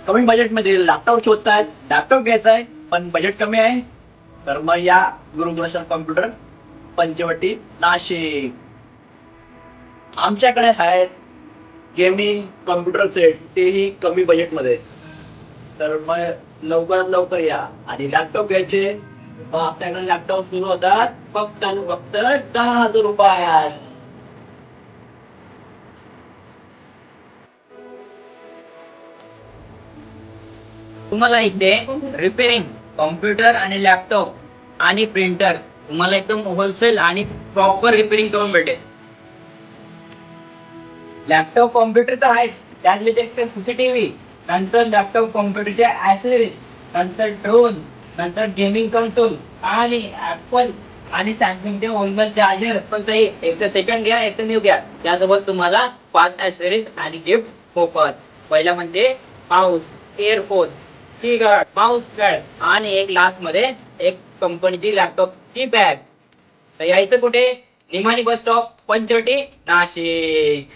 कमी बजेटमध्ये laptop शोधतायत, laptop घ्यायचा आहे पण बजेट कमी आहे, तर मग या गुरुदर्शन कॉम्प्युटर पंचवटी नाशिक. आमच्याकडे आहेत गेमिंग कॉम्प्युटर सेट, तेही कमी बजेटमध्ये. तर मग लवकरात लवकर या आणि लॅपटॉप घ्यायचे. मग आपल्याकडे लॅपटॉप सुरू होतात फक्त आणि फक्त 10,000 रुपयात. तुम्हाला इथे रिपेअरिंग कॉम्प्युटर आणि लॅपटॉप आणि प्रिंटर तुम्हाला एकदम होलसेल आणि प्रॉपर रिपेअरिंग करून भेटेल. लॅपटॉप कॉम्प्युटर तर आहेच, त्यात व्यतिरिक्त सीसीटीव्ही, नंतर लॅपटॉप कॉम्प्युटरच्या ऍक्सेसरीज, नंतर ड्रोन, नंतर गेमिंग कन्सोल आणि ऍपल आणि सॅमसंगचे ओरिजिनल चार्जर. फक्त एक तर सेकंड घ्या, एक तर न्यू घ्या. त्यासोबत तुम्हाला 5 ऍक्सेसरीज आणि गिफ्ट मोफत. पहिला म्हणजे माऊस, इयरफोन, कीगार्ड, माऊस पॅड आणि एक लास्ट मध्ये एक कंपनीची लॅपटॉपची बॅग. तर यायचं कुठे? निमाणी बस स्टॉप, पंचवटी, नाशिक.